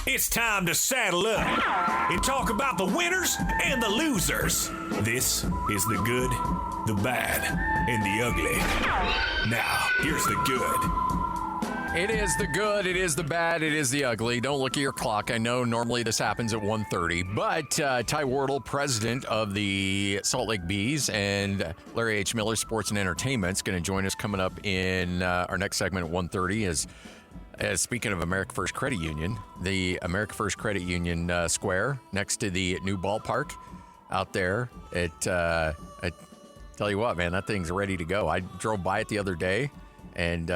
It's time to saddle up and talk about the winners and the losers. This is the good, the bad, and the ugly. Now, here's the good. It is the good, it is the bad, it is the ugly. Don't look at your clock. I know normally this happens at 1:30, but Ty Wardle, president of the Salt Lake Bees, and Larry H. Miller, Sports and Entertainment, is going to join us coming up in our next segment at 1:30 as speaking of America First Credit Union, the America First Credit Union Square next to the new ballpark out there. I tell you what, man, that thing's ready to go. I drove by it the other day, and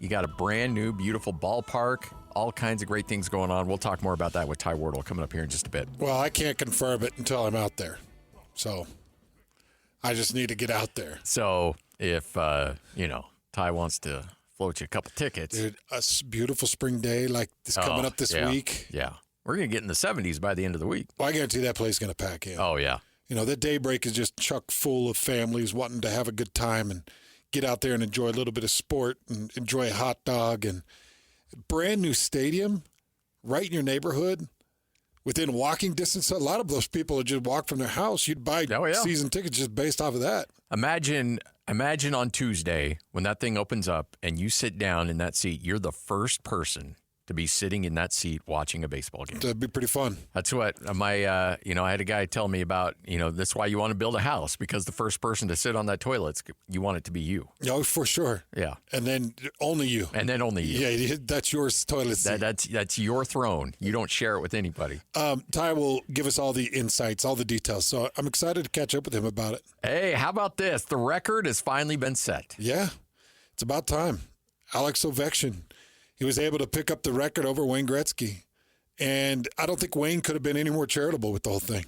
you got a brand new, beautiful ballpark, all kinds of great things going on. We'll talk more about that with Ty Wardle coming up here in just a bit. Well, I can't confirm it until I'm out there. So I just need to get out there. So if, Ty wants to float you a couple tickets. Dude, a beautiful spring day like this coming up this week. Yeah. We're going to get in the 70s by the end of the week. Well, I guarantee that place is going to pack in. Oh, yeah. You know, that daybreak is just chock full of families wanting to have a good time and get out there and enjoy a little bit of sport and enjoy a hot dog. And brand new stadium right in your neighborhood within walking distance. A lot of those people would just walk from their house. You'd buy season tickets just based off of that. Imagine on Tuesday when that thing opens up and you sit down in that seat, you're the first person to be sitting in that seat watching a baseball game. That'd be pretty fun. That's what I had a guy tell me about, that's why you want to build a house, because the first person to sit on that toilet, you want it to be you. Oh, for sure. Yeah. And then only you. Yeah, that's your toilet seat. That's your throne. You don't share it with anybody. Ty will give us all the insights, all the details. So I'm excited to catch up with him about it. Hey, how about this? The record has finally been set. Yeah. It's about time. Alex Ovechkin. He was able to pick up the record over Wayne Gretzky. And I don't think Wayne could have been any more charitable with the whole thing.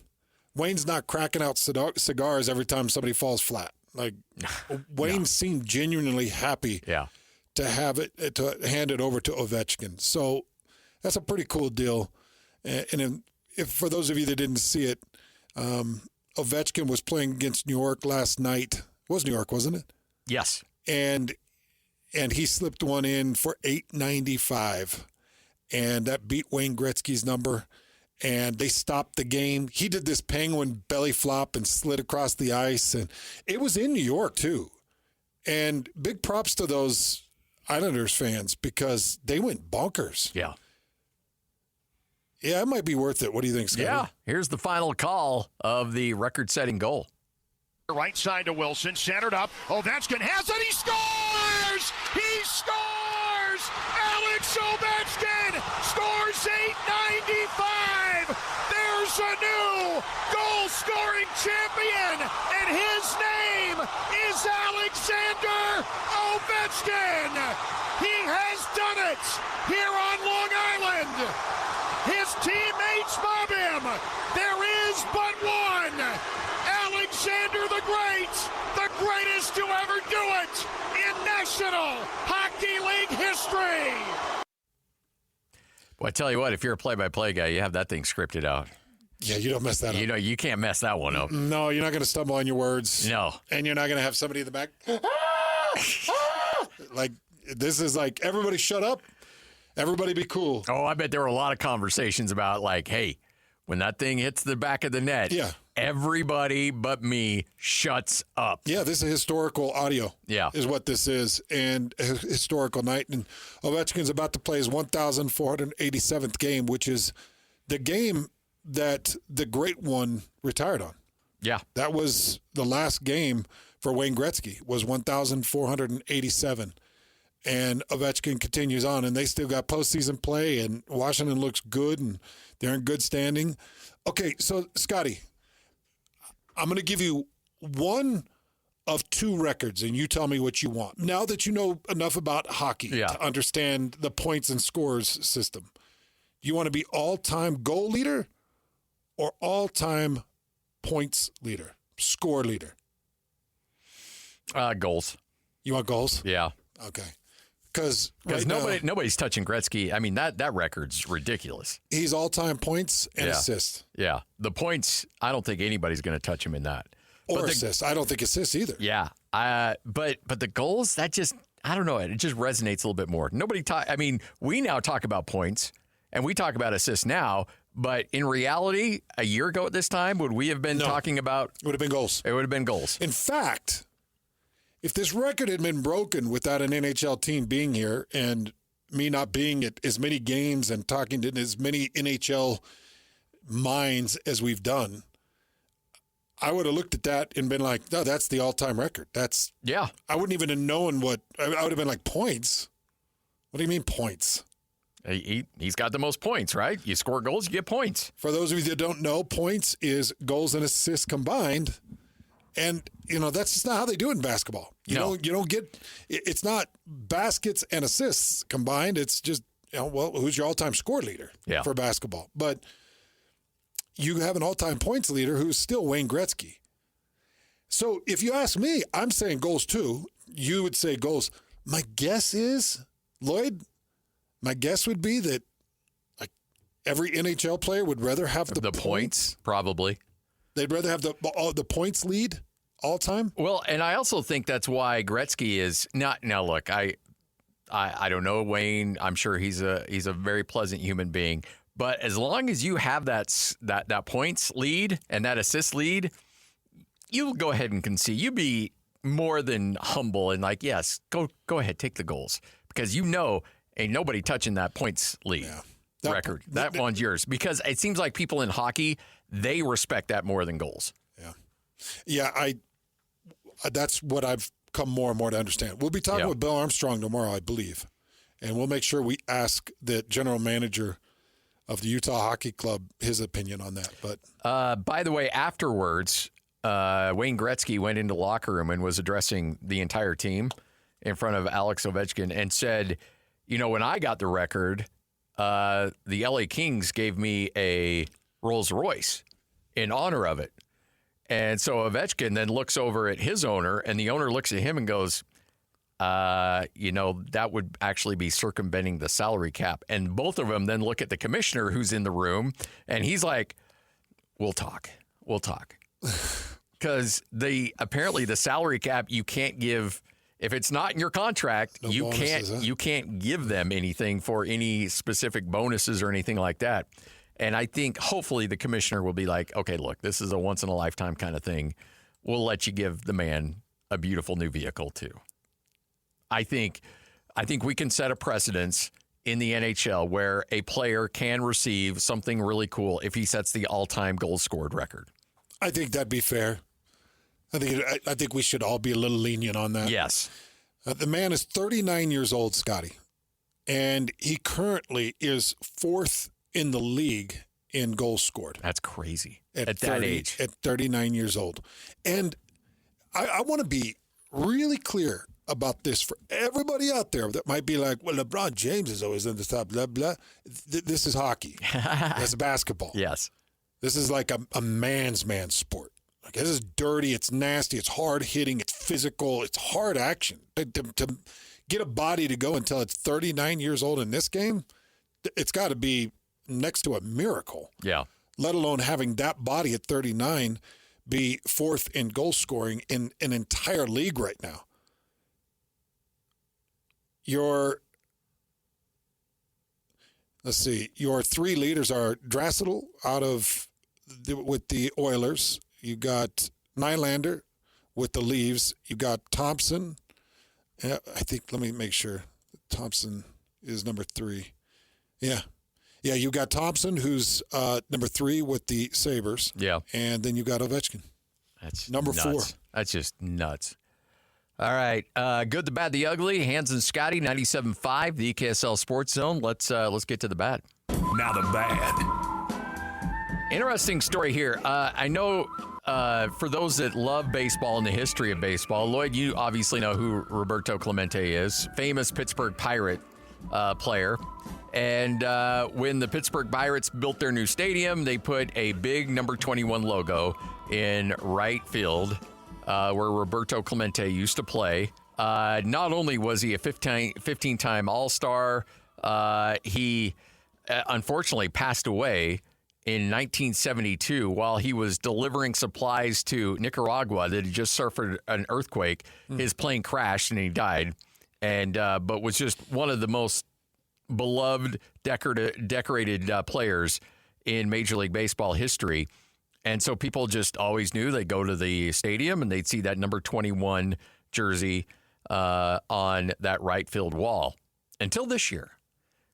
Wayne's not cracking out cigars every time somebody falls flat. Like, Wayne seemed genuinely happy to have it, to hand it over to Ovechkin. So that's a pretty cool deal. And if for those of you that didn't see it, Ovechkin was playing against New York last night. It was New York, wasn't it? Yes. And he slipped one in for .895, and that beat Wayne Gretzky's number, and they stopped the game. He did this penguin belly flop and slid across the ice, and it was in New York too. And big props to those Islanders fans because they went bonkers. Yeah. Yeah, it might be worth it. What do you think, Scotty? Yeah, here's the final call of the record-setting goal. Right side to Wilson, centered up. Ovechkin has it. He scores! He scores! Alex Ovechkin scores .895. There's a new goal-scoring champion, and his name is Alexander Ovechkin. He has done it here on Long Island. His teammates love him. There is but one. Alexander the Great, the greatest to ever do it in National Hockey League history. Well, I tell you what, if you're a play-by-play guy, you have that thing scripted out. Yeah, you don't mess that up. You can't mess that one up. No, you're not going to stumble on your words. No. And you're not going to have somebody in the back. Like, this is like, everybody shut up. Everybody be cool. Oh, I bet there were a lot of conversations about, like, hey, when that thing hits the back of the net, everybody but me shuts up. Yeah, this is historical audio. Yeah. Is what this is. And a historical night. And Ovechkin's about to play his 1,487th game, which is the game that the Great One retired on. Yeah. That was the last game for Wayne Gretzky, was 1,487. And Ovechkin continues on, and they still got postseason play, and Washington looks good, and they're in good standing. Okay, so, Scotty, I'm going to give you one of two records, and you tell me what you want. Now that you know enough about hockey to understand the points and scores system, you want to be all-time goal leader or all-time points leader, score leader? Goals. You want goals? Yeah. Okay. Because nobody's touching Gretzky. I mean, that record's ridiculous. He's all-time points and assists. Yeah. The points, I don't think anybody's going to touch him in that. Or assists. I don't think assists either. Yeah. But the goals, that just, I don't know. It just resonates a little bit more. We now talk about points. And we talk about assists now, but in reality, a year ago at this time, would we have been talking about? It would have been goals. It would have been goals. In fact, if this record had been broken without an NHL team being here and me not being at as many games and talking to as many NHL minds as we've done, I would have looked at that and been like, no, that's the all-time record. I wouldn't even have known what, I would have been like, points? What do you mean points? He's got the most points, right? You score goals, you get points. For those of you that don't know, points is goals and assists combined. And, that's just not how they do it in basketball. You don't get, it's not baskets and assists combined. It's just, who's your all-time score leader for basketball? But you have an all-time points leader who's still Wayne Gretzky. So if you ask me, I'm saying goals too. You would say goals. My guess is, Lloyd, my guess would be that every NHL player would rather have the points, probably. They'd rather have the points lead all time. Well, and I also think that's why Gretzky is not. Now, look, I don't know Wayne. I'm sure he's a very pleasant human being. But as long as you have that points lead and that assist lead, you'll go ahead and concede. You be more than humble and like, yes, go ahead, take the goals, because ain't nobody touching that points lead record. That one's yours, because it seems like people in hockey, they respect that more than goals. Yeah. That's what I've come more and more to understand. We'll be talking with Bill Armstrong tomorrow, I believe, and we'll make sure we ask the general manager of the Utah Hockey Club his opinion on that. But by the way, afterwards, Wayne Gretzky went into the locker room and was addressing the entire team in front of Alex Ovechkin and said, when I got the record, the LA Kings gave me a Rolls Royce in honor of it. And so Ovechkin then looks over at his owner, and the owner looks at him and goes, that would actually be circumventing the salary cap. And both of them then look at the commissioner who's in the room, and he's like, we'll talk. Because apparently the salary cap, you can't give, if it's not in your contract, you can't give them anything for any specific bonuses or anything like that. And I think hopefully the commissioner will be like, okay, look, this is a once in a lifetime kind of thing. We'll let you give the man a beautiful new vehicle too. I think we can set a precedence in the NHL where a player can receive something really cool if he sets the all-time goals scored record. I think that'd be fair. I think we should all be a little lenient on that. Yes. The man is 39 years old, Scotty, and he currently is fourth in the league in goals scored. That's crazy. At that age. At 39 years old. And I want to be really clear about this for everybody out there that might be like, well, LeBron James is always in the top, blah, blah. This is hockey. That's basketball. Yes. This is like a man's sport. Like, this is dirty. It's nasty. It's hard hitting. It's physical. It's hard action. To get a body to go until it's 39 years old in this game, it's got to be next to a miracle. Yeah. Let alone having that body at 39 be fourth in goal scoring in an entire league right now. Your three leaders are Draisaitl with the Oilers. You got Nylander with the Leafs. You got Thompson. I think, let me make sure. Thompson is number 3. Yeah. Yeah, you got Thompson, who's number 3 with the Sabres. Yeah. And then you got Ovechkin. That's number nuts. 4. That's just nuts. All right. Good, the bad, the ugly. Hans and Scotty, 97.5, the EKSL Sports Zone. Let's get to the bad. Now the bad. Interesting story here. I know for those that love baseball and the history of baseball, Lloyd, you obviously know who Roberto Clemente is, famous Pittsburgh Pirate player. And when the Pittsburgh Pirates built their new stadium, they put a big number 21 logo in right field where Roberto Clemente used to play. Not only was he a 15-time All-Star, he unfortunately passed away in 1972 while he was delivering supplies to Nicaragua that had just suffered an earthquake. His plane crashed and he died, and but was just one of the most beloved, decorated players in Major League Baseball history. And so people just always knew they'd go to the stadium and they'd see that number 21 jersey on that right field wall. Until this year,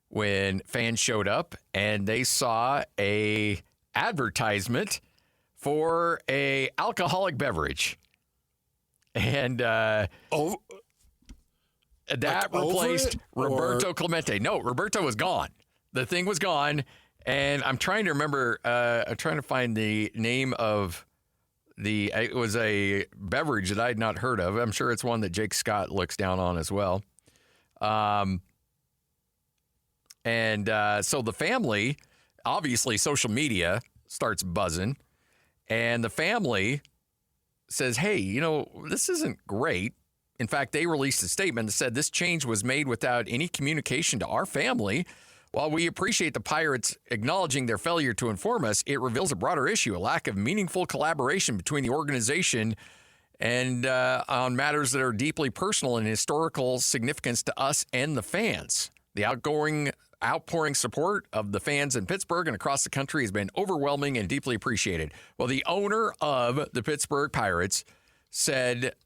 when fans showed up and they saw a advertisement for a alcoholic beverage. And that replaced Roberto Clemente. No, Roberto was gone. The thing was gone. And I'm trying to remember, I'm trying to find the name of it was a beverage that I had not heard of. I'm sure it's one that Jake Scott looks down on as well. So the family, obviously social media starts buzzing, and the family says, hey, this isn't great. In fact, they released a statement that said this change was made without any communication to our family. While we appreciate the Pirates acknowledging their failure to inform us, it reveals a broader issue, a lack of meaningful collaboration between the organization and on matters that are deeply personal and historical significance to us and the fans. The outpouring support of the fans in Pittsburgh and across the country has been overwhelming and deeply appreciated. Well, the owner of the Pittsburgh Pirates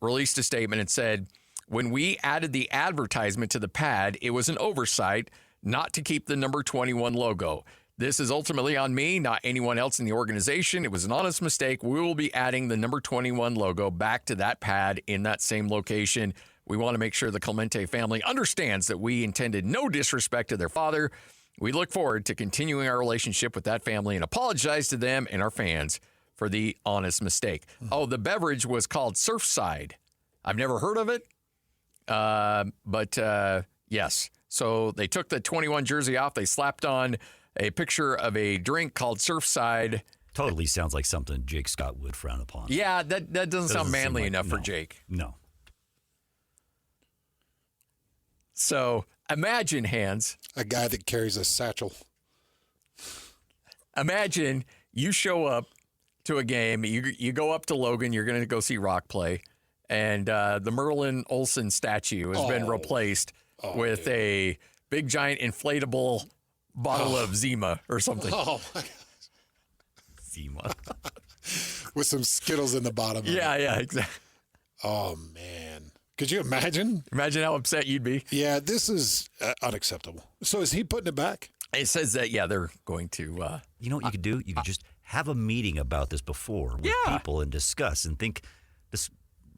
released a statement and said, when we added the advertisement to the pad, it was an oversight not to keep the number 21 logo. This is ultimately on me, not anyone else in the organization. It was an honest mistake. We will be adding the number 21 logo back to that pad in that same location. We want to make sure the Clemente family understands that we intended no disrespect to their father. We look forward to continuing our relationship with that family and apologize to them and our fans for the honest mistake. Oh, the beverage was called Surfside. I've never heard of it, but yes. So they took the 21 jersey off. They slapped on a picture of a drink called Surfside. Totally sounds like something Jake Scott would frown upon. Yeah, that doesn't sound manly enough for Jake. No. So imagine, Hans. A guy that carries a satchel. Imagine you show up to a game. You go up to Logan. You're going to go see Rock play. And the Merlin Olsen statue has been replaced with a big, giant, inflatable bottle of Zima or something. Oh, my God. Zima. With some Skittles in the bottom. Yeah, exactly. Oh, man. Could you imagine? Imagine how upset you'd be. Yeah, this is unacceptable. So is he putting it back? It says that, they're going to. You know what you could do? You could just have a meeting about this before with people and discuss and think this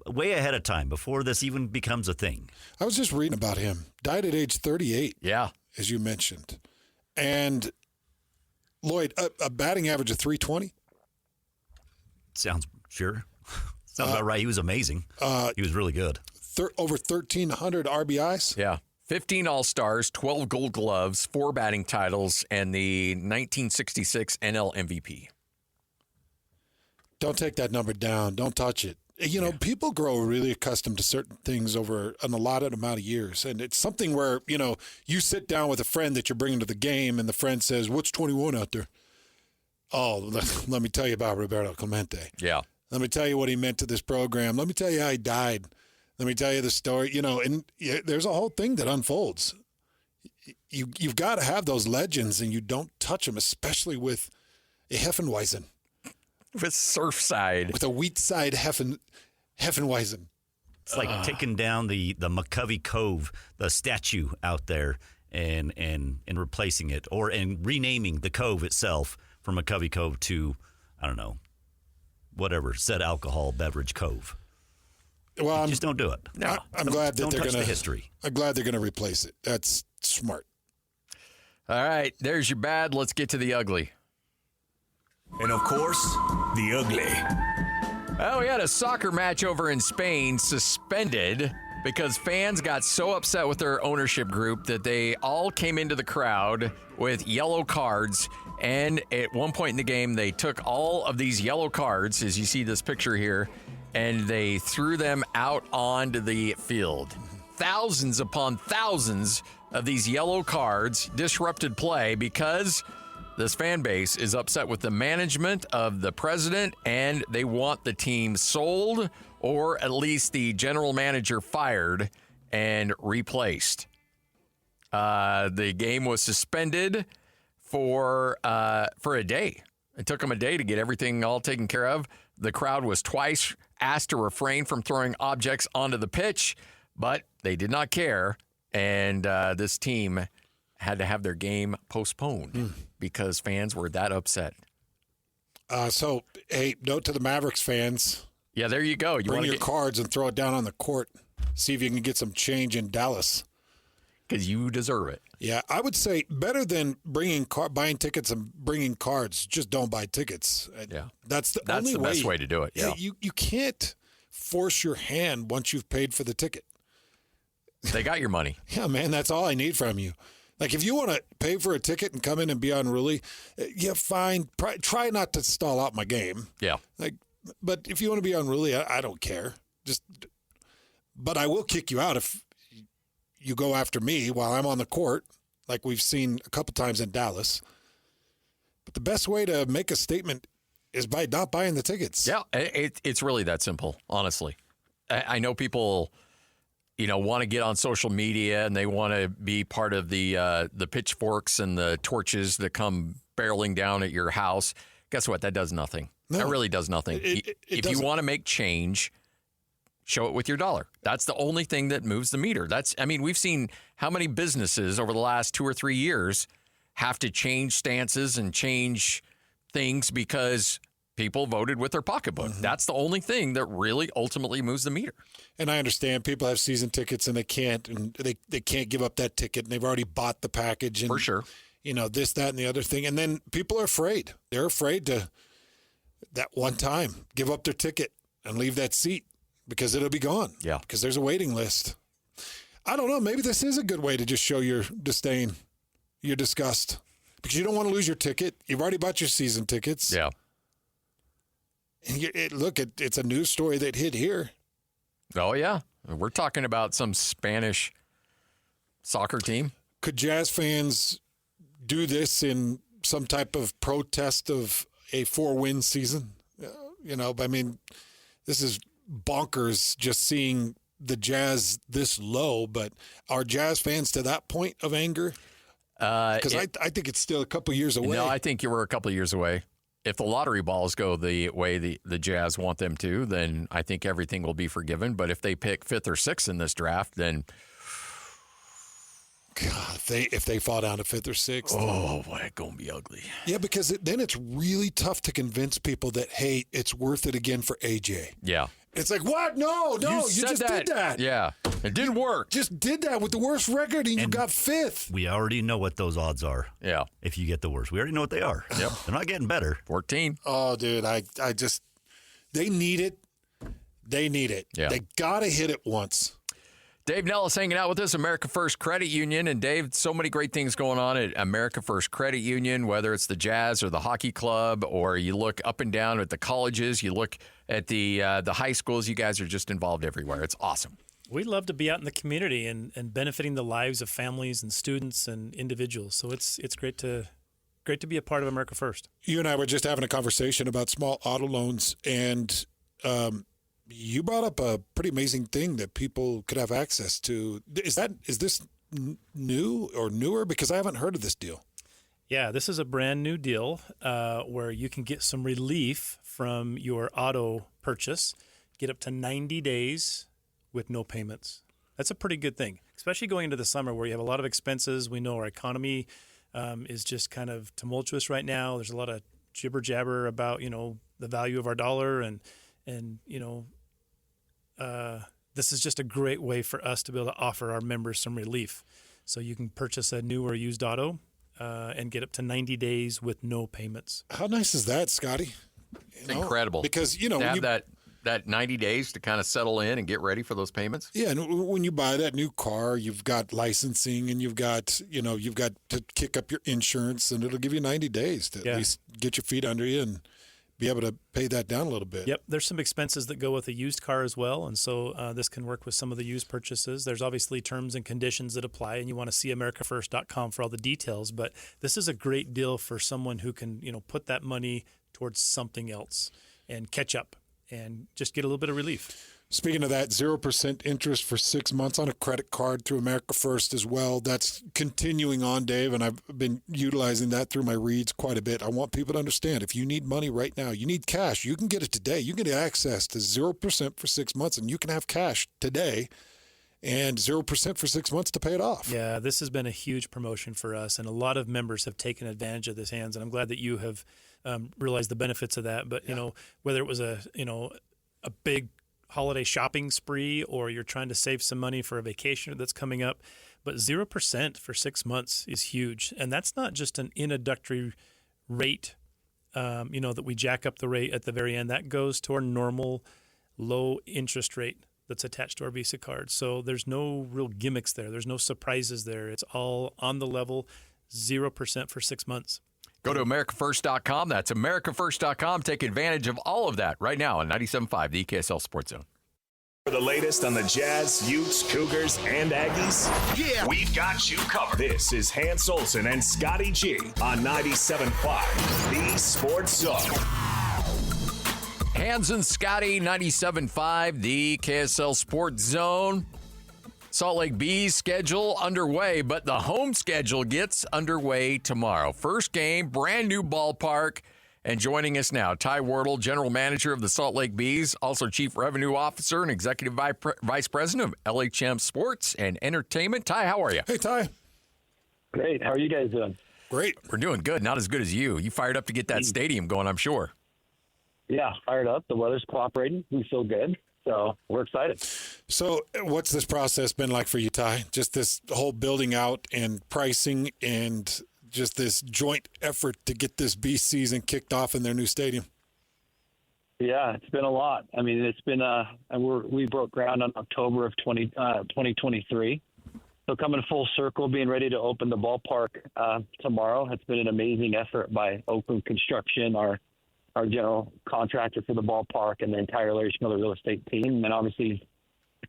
way ahead of time before this even becomes a thing. I was just reading about him. Died at age 38. Yeah. As you mentioned. And, Lloyd, a batting average of 320? Sounds about right. He was amazing. He was really good. Over 1,300 RBIs? Yeah. 15 All-Stars, 12 Gold Gloves, 4 batting titles, and the 1966 NL MVP. Don't take that number down. Don't touch it. People grow really accustomed to certain things over an allotted amount of years. And it's something where, you sit down with a friend that you're bringing to the game and the friend says, what's 21 out there? Oh, let me tell you about Roberto Clemente. Yeah. Let me tell you what he meant to this program. Let me tell you how he died. Let me tell you the story. And there's a whole thing that unfolds. You've got to have those legends, and you don't touch them, especially with a Heffenweisen. With Surfside. With a Wheatside Heffenweisen. It's like taking down the McCovey Cove, the statue out there, and replacing it, and renaming the cove itself from McCovey Cove to, I don't know, whatever, said alcohol beverage cove. Well, just don't do it. No, I'm glad that they're going to history. I'm glad they're going to replace it. That's smart. All right, there's your bad. Let's get to the ugly. And of course, the ugly. Well, we had a soccer match over in Spain suspended because fans got so upset with their ownership group that they all came into the crowd with yellow cards. And at one point in the game, they took all of these yellow cards, as you see this picture here, and they threw them out onto the field. Thousands upon thousands of these yellow cards disrupted play because this fan base is upset with the management of the president, and they want the team sold or at least the general manager fired and replaced. The game was suspended for a day. It took them a day to get everything all taken care of. The crowd was twice asked to refrain from throwing objects onto the pitch, but they did not care, and this team had to have their game postponed because fans were that upset. So, hey, note to the Mavericks fans. Yeah, there you go. Bring your cards and throw it down on the court. See if you can get some change in Dallas. Because you deserve it. Yeah, I would say better than buying tickets and bringing cards, just don't buy tickets. Yeah. That's the best way to do it. Yeah. You can't force your hand once you've paid for the ticket. They got your money. Yeah, man, that's all I need from you. Like, if you want to pay for a ticket and come in and be unruly, yeah, fine. Try not to stall out my game. Yeah. But if you want to be unruly, I don't care. But I will kick you out if you go after me while I'm on the court, like we've seen a couple times in Dallas. But the best way to make a statement is by not buying the tickets. Yeah, it's really that simple, honestly. I know people, want to get on social media and they want to be part of the pitchforks and the torches that come barreling down at your house. Guess what? That does nothing. No, that really does nothing. If you want to make change, show it with your dollar. That's the only thing that moves the meter. We've seen how many businesses over the last 2 or 3 years have to change stances and change things because people voted with their pocketbook. Mm-hmm. That's the only thing that really ultimately moves the meter. And I understand people have season tickets and they can't give up that ticket and they've already bought the package. And, for sure. This, that, and the other thing. And then people are afraid. They're afraid to, that one time, give up their ticket and leave that seat because it'll be gone. Yeah. Because there's a waiting list. I don't know. Maybe this is a good way to just show your disdain, your disgust. Because you don't want to lose your ticket. You've already bought your season tickets. Yeah. And it's a news story that hit here. Oh, yeah. We're talking about some Spanish soccer team. Could Jazz fans do this in some type of protest of a 4-win season? This is bonkers just seeing the Jazz this low, but are Jazz fans to that point of anger? Because I think it's still a couple years away. No, I think you were a couple of years away. If the lottery balls go the way the Jazz want them to, then I think everything will be forgiven. But if they pick 5th or 6th in this draft, then God, if they fall down to 5th or 6th, oh boy, it's gonna be ugly. Yeah, because then it's really tough to convince people that, hey, it's worth it again for AJ. Yeah. It's like, what? No, you just did that. Yeah, it didn't work. Just did that with the worst record, and you got 5th. We already know what those odds are. Yeah. If you get the worst. We already know what they are. Yep. They're not getting better. 14. Oh, dude, they need it. They need it. Yeah. They got to hit it once. Dave Nellis hanging out with us, America First Credit Union. And Dave, so many great things going on at America First Credit Union, whether it's the Jazz or the hockey club, or you look up and down at the colleges, you look at the high schools. You guys are just involved everywhere. It's awesome. We love to be out in the community and benefiting the lives of families and students and individuals. So it's great to be a part of America First. You and I were just having a conversation about small auto loans, and you brought up a pretty amazing thing that people could have access to. Is this new or newer? Because I haven't heard of this deal. Yeah, this is a brand new deal where you can get some relief from your auto purchase, get up to 90 days with no payments. That's a pretty good thing, especially going into the summer where you have a lot of expenses. We know our economy is just kind of tumultuous right now. There's a lot of jibber jabber about, the value of our dollar and this is just a great way for us to be able to offer our members some relief. So you can purchase a new or used auto and get up to 90 days with no payments. How nice is that, Scotty? It's incredible. Because, to have that 90 days to kind of settle in and get ready for those payments. Yeah, and when you buy that new car, you've got licensing and you've got to kick up your insurance, and it'll give you 90 days to at least get your feet under you and be able to pay that down a little bit. Yep. There's some expenses that go with a used car as well, and so this can work with some of the used purchases. There's obviously terms and conditions that apply, and you want to see americafirst.com for all the details, but this is a great deal for someone who can, put that money towards something else and catch up and just get a little bit of relief. Speaking of that, 0% interest for 6 months on a credit card through America First as well. That's continuing on, Dave, and I've been utilizing that through my reads quite a bit. I want people to understand, if you need money right now, you need cash, you can get it today. You can get access to 0% for 6 months, and you can have cash today and 0% for 6 months to pay it off. Yeah, this has been a huge promotion for us, and a lot of members have taken advantage of this, Hans, and I'm glad that you have realized the benefits of that. But, whether it was a big holiday shopping spree, or you're trying to save some money for a vacation that's coming up, but 0% for 6 months is huge. And that's not just an introductory rate, that we jack up the rate at the very end. That goes to our normal low interest rate that's attached to our Visa card. So there's no real gimmicks there. There's no surprises there. It's all on the level, 0% for 6 months. Go to AmericaFirst.com. That's AmericaFirst.com. Take advantage of all of that right now on 97.5, the EKSL Sports Zone. For the latest on the Jazz, Utes, Cougars, and Aggies, yeah, we've got you covered. This is Hans Olsen and Scotty G on 97.5, the Sports Zone. Hans and Scotty, 97.5, the KSL Sports Zone. Salt Lake Bees schedule underway, but the home schedule gets underway tomorrow. First game, brand new ballpark. And joining us now, Ty Wardle, General Manager of the Salt Lake Bees, also Chief Revenue Officer and Executive Vice President of LHM Sports and Entertainment. Ty, how are you? Hey, Ty. Great. How are you guys doing? Great. We're doing good. Not as good as you. You fired up to get that stadium going, I'm sure. Yeah, fired up. The weather's cooperating. We feel good. So we're excited. So what's this process been like for you, Ty? Just this whole building out and pricing and just this joint effort to get this Beast season kicked off in their new stadium. Yeah, it's been a lot. I mean, it's been we broke ground on October of 2023. So coming full circle, being ready to open the ballpark tomorrow. It's been an amazing effort by Oakland Construction, our general contractor for the ballpark, and the entire Larry Schmiller real estate team, and obviously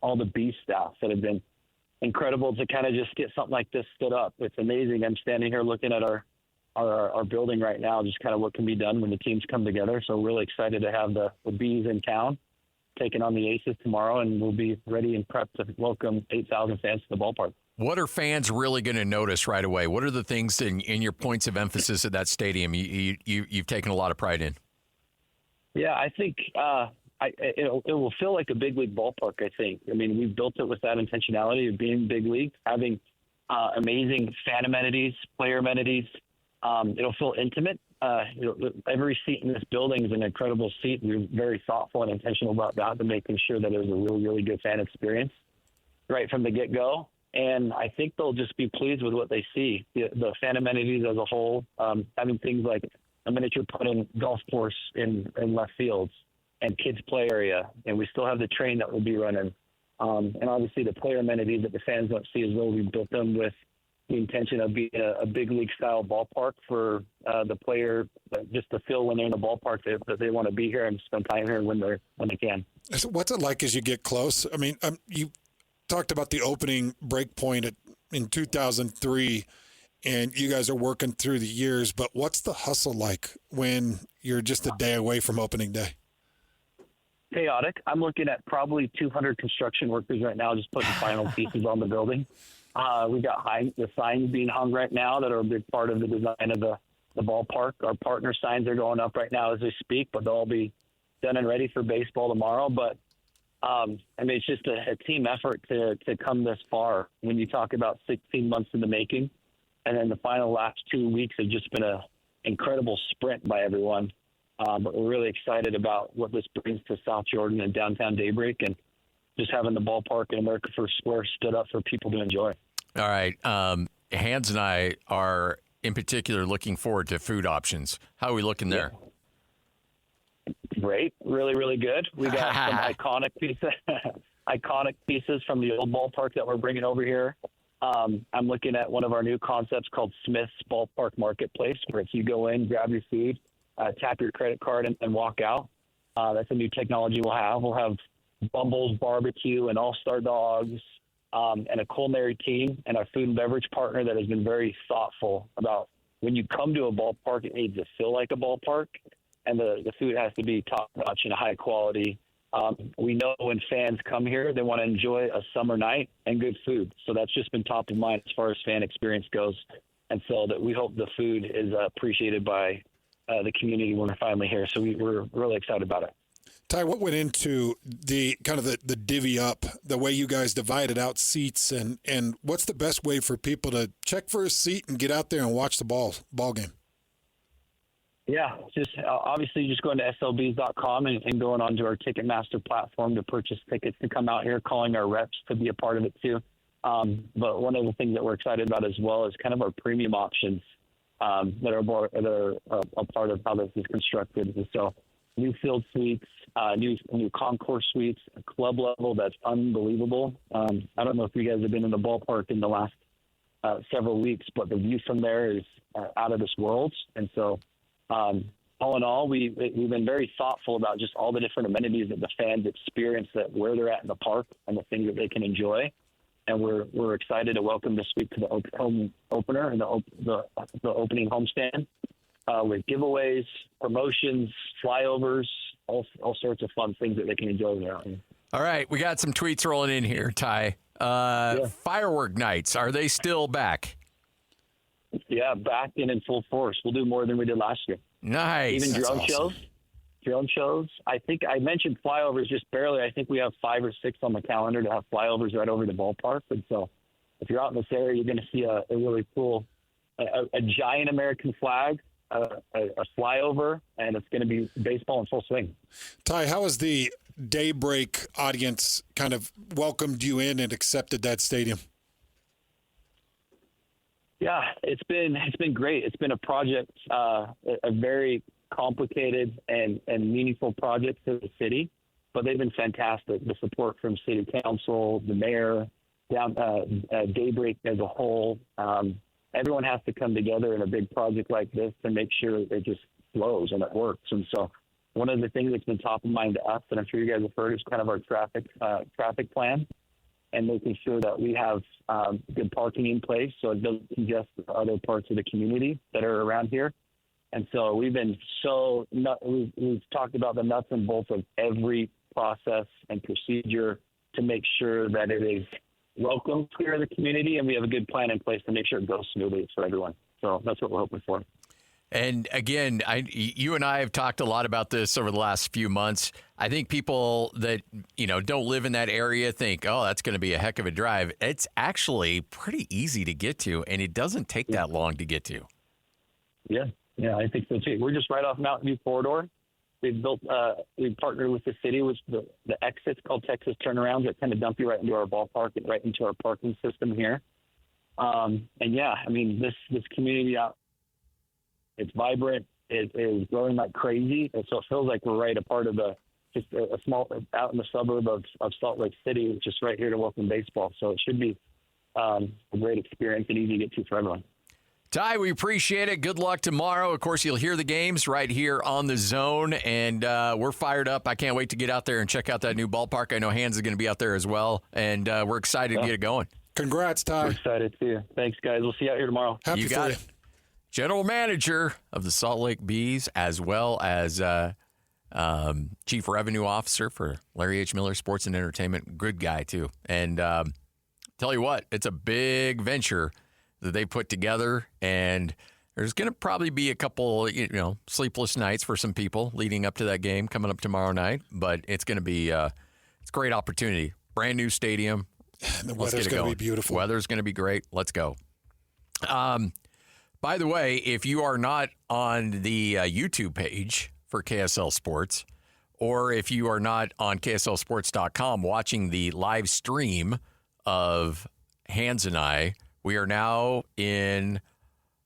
all the Beast staff that have been incredible to kind of just get something like this stood up. It's amazing. I'm standing here looking at our building right now, just kind of what can be done when the teams come together. So really excited to have the Bees in town taking on the Aces tomorrow, and we'll be ready and prepped to welcome 8,000 fans to the ballpark. What are fans really going to notice right away? What are the things in your points of emphasis at that stadium you've taken a lot of pride in? Yeah, I think it will feel like a big league ballpark, I think. I mean, we've built it with that intentionality of being big league, having amazing fan amenities, player amenities. It'll feel intimate. Every seat in this building is an incredible seat. We're very thoughtful and intentional about that, to making sure that it was a really, really good fan experience right from the get-go. And I think they'll just be pleased with what they see. The fan amenities as a whole, having things like a miniature putting golf course in left fields and kids play area. And we still have the train that will be running. And obviously the player amenities that the fans don't see as well. We built them with the intention of being a big league style ballpark for the player, just to feel when they're in the ballpark that they want to be here and spend time here when they can. So what's it like as you get close? I mean, you talked about the opening break point in 2003, and you guys are working through the years, but what's the hustle like when you're just a day away from opening day? Chaotic. I'm looking at probably 200 construction workers right now just putting final pieces on the building. We got the signs being hung right now that are a big part of the design of the ballpark. Our partner signs are going up right now as we speak, but they'll all be done and ready for baseball tomorrow. But I mean, it's just a team effort to come this far. When you talk about 16 months in the making, and then the final last 2 weeks have just been an incredible sprint by everyone. But we're really excited about what this brings to South Jordan and downtown Daybreak, and just having the ballpark in America First Square stood up for people to enjoy. All right. Hans and I are, in particular, looking forward to food options. How are we looking there? Great. Really, really good. We got some iconic pieces from the old ballpark that we're bringing over here. I'm looking at one of our new concepts called Smith's Ballpark Marketplace, where if you go in, grab your food, tap your credit card, and walk out. That's a new technology we'll have. We'll have Bumble's Barbecue and All-Star Dogs, and a culinary team and our food and beverage partner that has been very thoughtful about when you come to a ballpark, it needs to feel like a ballpark, and the food has to be top-notch and high quality. We know when fans come here, they want to enjoy a summer night and good food. So that's just been top of mind as far as fan experience goes. And so that we hope the food is appreciated by the community when we're finally here. So we're really excited about it. Ty, what went into the kind of the divvy up, the way you guys divided out seats, and what's the best way for people to check for a seat and get out there and watch the ball game? Yeah, just obviously just going to slbs.com and going onto our Ticketmaster platform to purchase tickets to come out here, calling our reps to be a part of it too. But one of the things that we're excited about as well is kind of our premium options that are a part of how this is constructed. And so new field suites, new concourse suites, a club level that's unbelievable. I don't know if you guys have been in the ballpark in the last several weeks, but the view from there is out of this world. And so all in all, we've been very thoughtful about just all the different amenities that the fans experience, that where they're at in the park and the things that they can enjoy. And we're excited to welcome this week to the home opener and the opening homestand with giveaways, promotions, flyovers, all sorts of fun things that they can enjoy there. All right, we got some tweets rolling in here, Ty. Firework nights, are they still back? Yeah, back and in full force. We'll do more than we did last year. Nice. Even That's drone awesome. shows. Drone shows. I think I mentioned flyovers just barely. I think we have 5 or 6 on the calendar to have flyovers right over the ballpark. And so if you're out in this area, you're going to see a really cool, a giant American flag, a flyover, and it's going to be baseball in full swing. Ty, how has the Daybreak audience kind of welcomed you in and accepted that stadium? Yeah, it's been great. It's been a project, a very complicated and meaningful project for the city, but they've been fantastic. The support from city council, the mayor, Daybreak as a whole. Everyone has to come together in a big project like this to make sure it just flows and it works. And so one of the things that's been top of mind to us, and I'm sure you guys have heard, is kind of our traffic plan, and making sure that we have good parking in place so it doesn't congest other parts of the community that are around here. And so we've talked about the nuts and bolts of every process and procedure to make sure that it is welcome to the community, and we have a good plan in place to make sure it goes smoothly for everyone. So that's what we're hoping for. And again, you and I have talked a lot about this over the last few months. I think people that, don't live in that area think, oh, that's going to be a heck of a drive. It's actually pretty easy to get to, and it doesn't take that long to get to. Yeah, I think so too. We're just right off Mountain View Corridor. We've partnered with the city with the exits called Texas Turnarounds that kind of dump you right into our ballpark and right into our parking system here. This community out, it's vibrant. It is growing like crazy. And so it feels like we're right a part of a small, out in the suburb of Salt Lake City, just right here to welcome baseball. So it should be a great experience and easy to get to for everyone. Ty, we appreciate it. Good luck tomorrow. Of course, you'll hear the games right here on the Zone, and we're fired up. I can't wait to get out there and check out that new ballpark. I know Hans is going to be out there as well, and we're excited to get it going. Congrats, Ty. We're excited too. Thanks, guys. We'll see you out here tomorrow. Happy You for got you. it. General Manager of the Salt Lake Bees, as well as Chief Revenue Officer for Larry H. Miller Sports and Entertainment. Good guy, too. And tell you what, it's a big venture that they put together, and there's going to probably be a couple, sleepless nights for some people leading up to that game coming up tomorrow night, but it's going to be it's a great opportunity. Brand new stadium. And the weather's going to be beautiful. Weather's going to be great. Let's go. By the way, if you are not on the YouTube page for KSL Sports, or if you are not on KSLSports.com watching the live stream of Hans and I, we are now in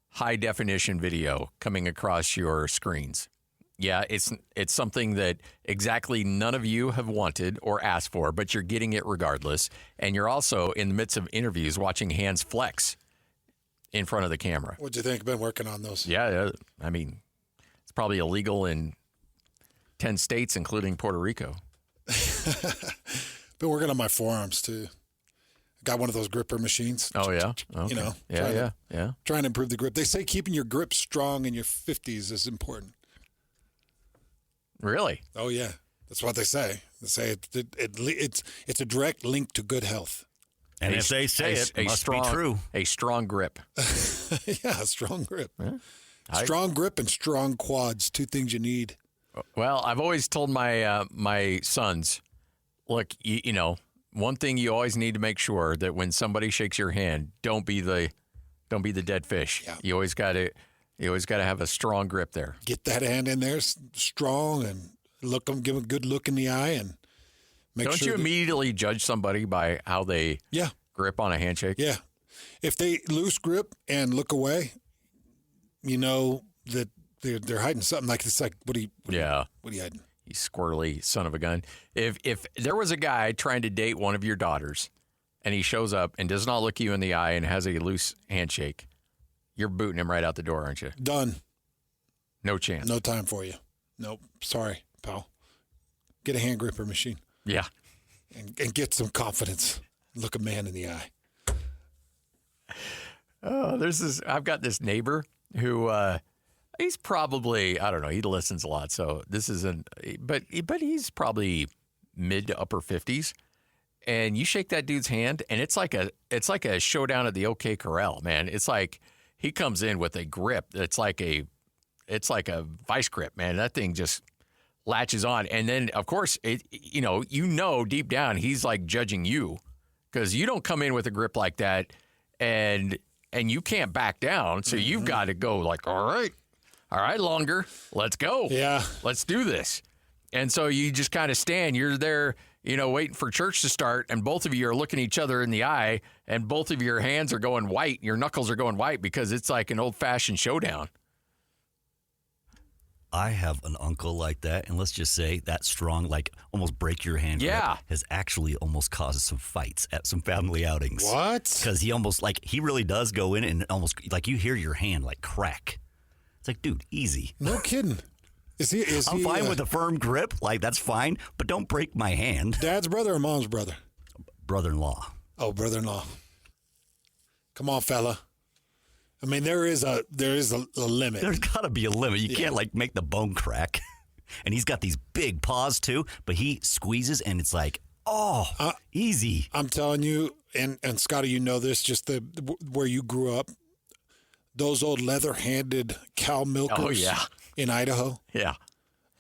high definition video coming across your screens. Yeah, it's something that exactly none of you have wanted or asked for, but you're getting it regardless. And you're also in the midst of interviews watching Hans flex in front of the camera. What'd you think? Been working on those? Yeah, I mean, it's probably illegal in 10 states, including Puerto Rico. Been working on my forearms, too. Got one of those gripper machines. Oh, yeah? Okay. Yeah. Trying to improve the grip. They say keeping your grip strong in your 50s is important. Really? Oh, yeah. That's what they say. They say it's a direct link to good health. And if they say it must be true. A strong grip. Yeah, a strong grip. Yeah. Strong grip and strong quads, 2 things you need. Well, I've always told my my sons, look, you know, one thing you always need to make sure that when somebody shakes your hand, don't be the dead fish. Yeah. You always got to have a strong grip there. Get that hand in there strong and give them a good look in the eye and make Don't sure. you immediately judge somebody by how they grip on a handshake? Yeah. If they loose grip and look away, you know that they're hiding something. Like it's like, what are you hiding? You squirrely son of a gun. If there was a guy trying to date one of your daughters and he shows up and does not look you in the eye and has a loose handshake, you're booting him right out the door, aren't you? Done. No chance. No time for you. Nope. Sorry, pal. Get a hand gripper machine. Yeah. And get some confidence. Look a man in the eye. Oh, I've got this neighbor who he's probably, I don't know, he listens a lot, so this isn't, but he's probably mid to upper 50s. And you shake that dude's hand, and it's like a showdown at the OK Corral, man. It's like he comes in with a grip. It's like a vice grip, man. That thing just latches on. And then, of course, you know deep down he's like judging you because you don't come in with a grip like that, and you can't back down. So you've got to go like, all right, longer. Let's go. Yeah. Let's do this. And so you just kind of stand. You're there, you know, waiting for church to start, and both of you are looking each other in the eye, and both of your hands are going white. Your knuckles are going white because it's like an old-fashioned showdown. I have an uncle like that, and let's just say that strong, like almost break your hand grip has actually almost caused some fights at some family outings. What? Because he really does go in and almost like you hear your hand like crack. It's like, dude, easy. No kidding. I'm fine with a firm grip, like that's fine, but don't break my hand. Dad's brother or mom's brother? Brother-in-law. Oh, brother-in-law. Come on, fella. I mean, there is a limit. There's got to be a limit. You can't like make the bone crack. And he's got these big paws too, but he squeezes and it's like, easy. I'm telling you, and Scotty, you know this, just where you grew up, those old leather-handed cow milkers in Idaho. Yeah.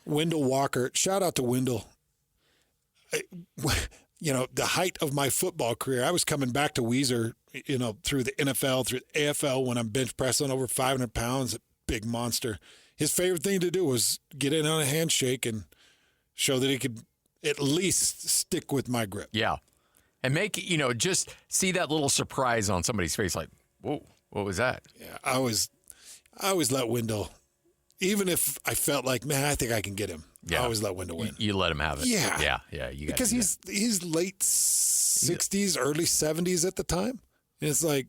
Wendell Walker, shout out to Wendell. You know, the height of my football career, I was coming back to Weiser, you know, through the NFL, through the AFL when I'm bench pressing over 500 pounds, a big monster. His favorite thing to do was get in on a handshake and show that he could at least stick with my grip. Yeah. And just see that little surprise on somebody's face like, whoa, what was that? Yeah, I always let Wendell, even if I felt like, man, I think I can get him. Yeah. I always let Wendell win. You let him have it. Yeah. Yeah. Because he's late 60s, early 70s at the time. And it's like,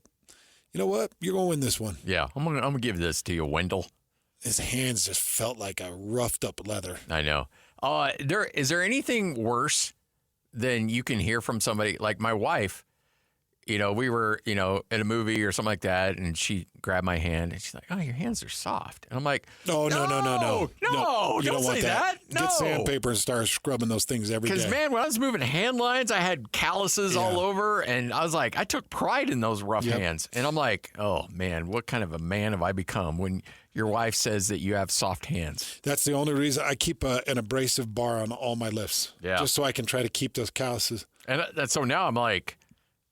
you know what? You're going to win this one. Yeah. I'm gonna give this to you, Wendell. His hands just felt like a roughed up leather. I know. Is there anything worse than you can hear from somebody like my wife? You know, we were, you know, in a movie or something like that, and she grabbed my hand, and she's like, "Oh, your hands are soft." And I'm like, No, you don't say that. No. Get sandpaper and start scrubbing those things every day. Because, man, when I was moving hand lines, I had calluses all over, and I was like, I took pride in those rough hands. And I'm like, oh, man, what kind of a man have I become when your wife says that you have soft hands? That's the only reason I keep an abrasive bar on all my lifts. Yeah. Just so I can try to keep those calluses. And so now I'm like,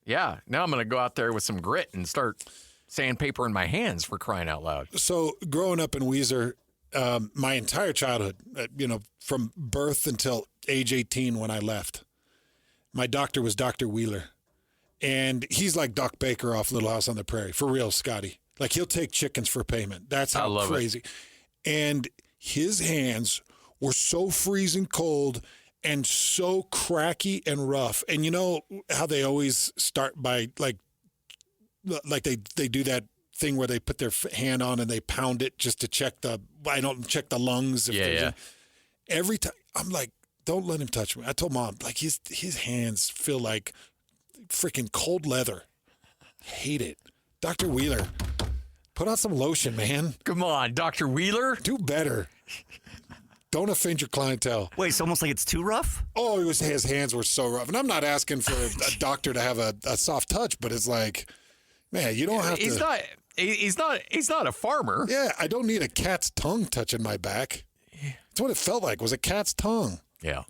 yeah, now I'm going to go out there with some grit and start sandpaper in my hands, for crying out loud. So growing up in Weiser, my entire childhood, you know, from birth until age 18 when I left, my doctor was Dr. Wheeler. And he's like Doc Baker off Little House on the Prairie. For real, Scotty. Like, he'll take chickens for payment. That's how crazy. And his hands were so freezing cold and so cracky and rough. And you know how they always start by like they do that thing where they put their hand on and they pound it just to check the lungs. Yeah. Every time I'm like, don't let him touch me. I told Mom, like, his hands feel like freaking cold leather. Hate it. Dr. Wheeler, put on some lotion, man. Come on, Dr. Wheeler. Do better. Don't offend your clientele. Wait, it's almost like it's too rough? Oh, his hands were so rough. And I'm not asking for a doctor to have a soft touch, but it's like, man, you don't have to. He's not a farmer. Yeah, I don't need a cat's tongue touching my back. That's what it felt like, was a cat's tongue. Yeah.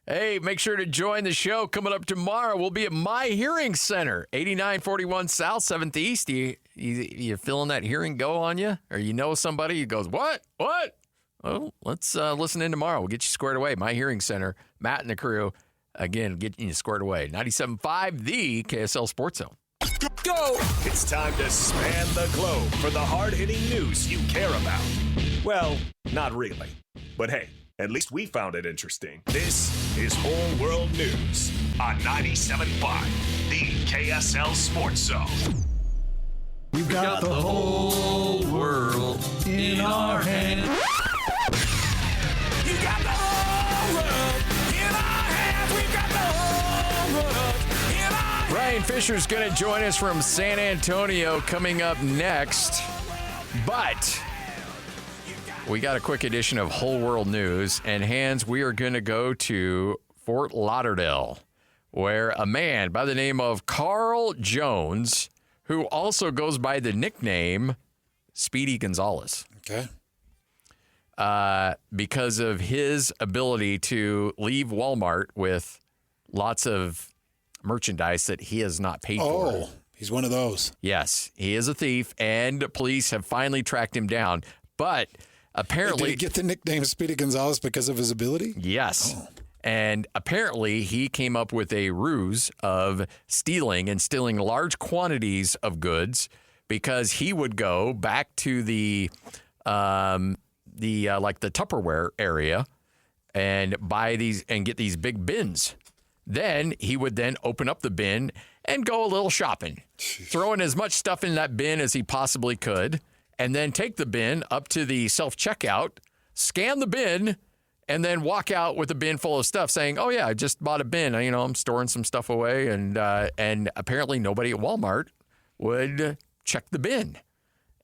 Hey, make sure to join the show. Coming up tomorrow, we'll be at My Hearing Center, 8941 South 7th East. You feeling that hearing go on you? Or you know somebody who goes, what? Well, let's listen in tomorrow. We'll get you squared away. My Hearing Center, Matt and the crew, again, getting you squared away. 97.5, the KSL Sports Zone. Go! It's time to span the globe for the hard-hitting news you care about. Well, not really. But hey, at least we found it interesting. This is Whole World News on 97.5, the KSL Sports Zone. We've got the whole world in our hands. You got the whole world in our hands. We've got the whole world in our hands. Ryan Fisher's going to join us from San Antonio coming up next. But we got a quick edition of Whole World News. And, Hans, we are going to go to Fort Lauderdale, where a man by the name of Carl Jones, who also goes by the nickname Speedy Gonzalez. Okay. Because of his ability to leave Walmart with lots of merchandise that he has not paid for. Oh, he's one of those. Yes, he is a thief, and police have finally tracked him down. But apparently... Did he get the nickname Speedy Gonzalez because of his ability? Yes. Oh. And apparently he came up with a ruse of stealing large quantities of goods because he would go back to the Tupperware area and buy these and get these big bins. Then he would then open up the bin and go a little shopping, throwing as much stuff in that bin as he possibly could, and then take the bin up to the self-checkout, scan the bin, and then walk out with a bin full of stuff saying, oh, yeah, I just bought a bin. I'm storing some stuff away. And apparently nobody at Walmart would check the bin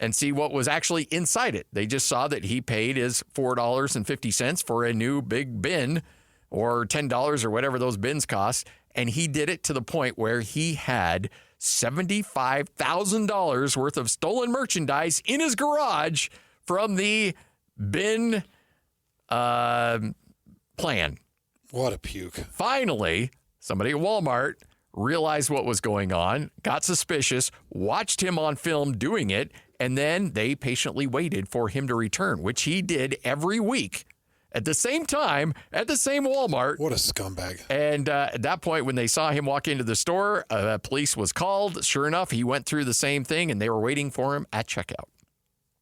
and see what was actually inside it. They just saw that he paid his $4.50 for a new big bin or $10 or whatever those bins cost. And he did it to the point where he had $75,000 worth of stolen merchandise in his garage from the bin plan. What a puke. Finally, somebody at Walmart realized what was going on, got suspicious, watched him on film doing it, and then they patiently waited for him to return, which he did every week at the same time at the same Walmart. What a scumbag. And at that point, when they saw him walk into the store, police was called. Sure enough, he went through the same thing, and they were waiting for him at checkout.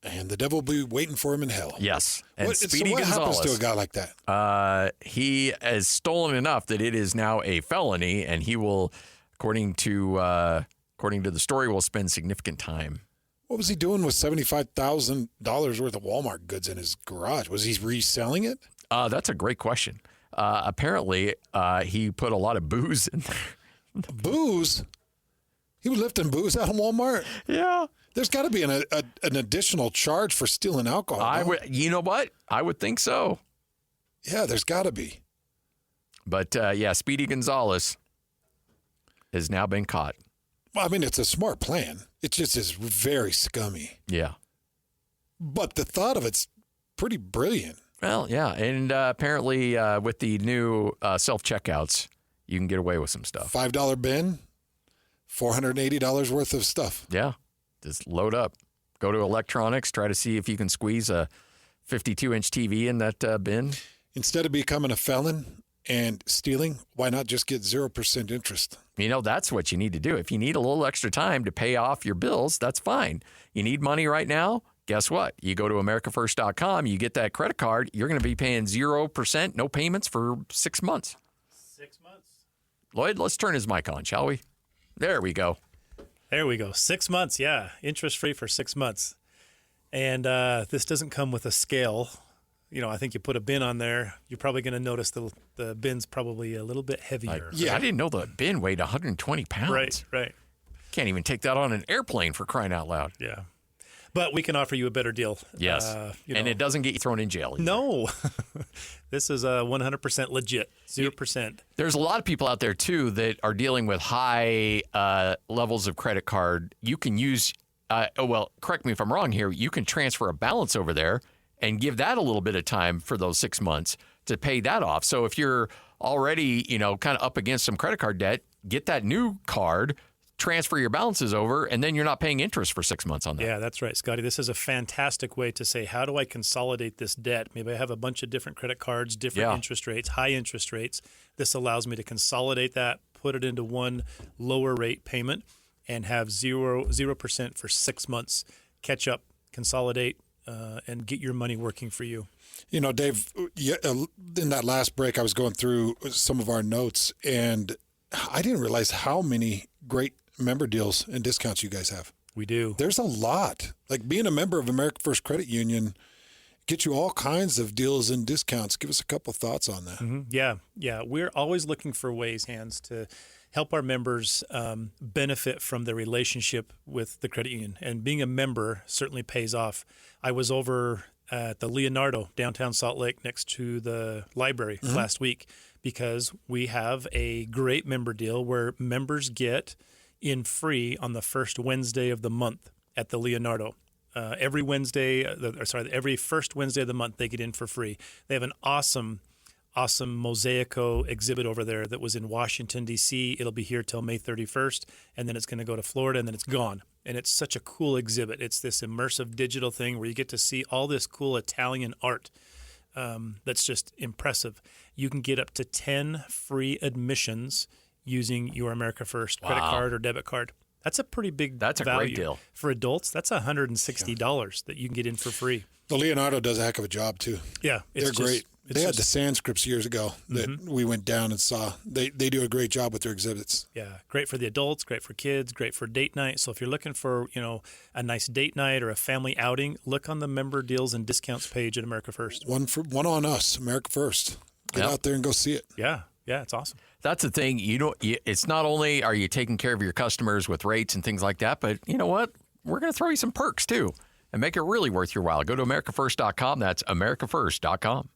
And the devil will be waiting for him in hell. Yes. And what happens to a guy like that? He has stolen enough that it is now a felony, and he will, according to the story, will spend significant time. What was he doing with $75,000 worth of Walmart goods in his garage? Was he reselling it? That's a great question. Apparently, he put a lot of booze in there. Booze? He was lifting booze out of Walmart? Yeah. There's got to be an additional charge for stealing alcohol. You know what? I would think so. Yeah, there's got to be. But, Speedy Gonzalez has now been caught. Well, I mean, it's a smart plan. It just is very scummy. Yeah. But the thought of it's pretty brilliant. Well, yeah. And apparently with the new self-checkouts, you can get away with some stuff. $5 bin, $480 worth of stuff. Yeah. Just load up. Go to electronics. Try to see if you can squeeze a 52-inch TV in that bin. Instead of becoming a felon and stealing, why not just get 0% interest? That's what you need to do. If you need a little extra time to pay off your bills, that's fine. You need money right now? Guess what? You go to AmericaFirst.com, you get that credit card, you're going to be paying 0%, no payments for 6 months. 6 months. Lloyd, let's turn his mic on, shall we? There we go. There we go. 6 months, yeah. Interest-free for 6 months. And this doesn't come with a scale. I think you put a bin on there, you're probably going to notice the bin's probably a little bit heavier. I didn't know the bin weighed 120 pounds. Right. Can't even take that on an airplane for crying out loud. Yeah. But we can offer you a better deal. Yes. And it doesn't get you thrown in jail either. No. This is 100% legit, 0%. There's a lot of people out there, too, that are dealing with high levels of credit card. You can use, correct me if I'm wrong here, you can transfer a balance over there and give that a little bit of time for those 6 months to pay that off. So if you're already, kind of up against some credit card debt, get that new card, transfer your balances over, and then you're not paying interest for 6 months on that. Yeah, that's right, Scotty. This is a fantastic way to say, how do I consolidate this debt? Maybe I have a bunch of different credit cards, different interest rates, high interest rates. This allows me to consolidate that, put it into one lower rate payment, and have 0% for 6 months. Catch up, consolidate, and get your money working for you. Dave, in that last break, I was going through some of our notes, and I didn't realize how many great member deals and discounts you guys have. We do. There's a lot. Like being a member of America First Credit Union gets you all kinds of deals and discounts. Give us a couple thoughts on that. Mm-hmm. Yeah. We're always looking for ways, Hans, to help our members benefit from the relationship with the credit union. And being a member certainly pays off. I was over at the Leonardo, downtown Salt Lake, next to the library last week, because we have a great member deal where members get in free on the first Wednesday of the month at the Leonardo. Every first Wednesday of the month, they get in for free. They have an awesome Mosaico exhibit over there that was in Washington, D.C. It'll be here till May 31st, and then it's going to go to Florida, and then it's gone. And it's such a cool exhibit. It's this immersive digital thing where you get to see all this cool Italian art that's just impressive. You can get up to 10 free admissions using your America First credit card or debit card. That's a pretty big That's a value. great deal. For adults, that's $160 that you can get in for free. The Leonardo does a heck of a job, too. Yeah. They're great. They had the Sandscripts years ago that we went down and saw. They do a great job with their exhibits. Yeah, great for the adults, great for kids, great for date night. So if you're looking for, a nice date night or a family outing, look on the member deals and discounts page at America First. One on us, America First. Get out there and go see it. Yeah, it's awesome. That's the thing. It's not only are you taking care of your customers with rates and things like that, but you know what? We're going to throw you some perks too and make it really worth your while. Go to AmericaFirst.com. That's AmericaFirst.com.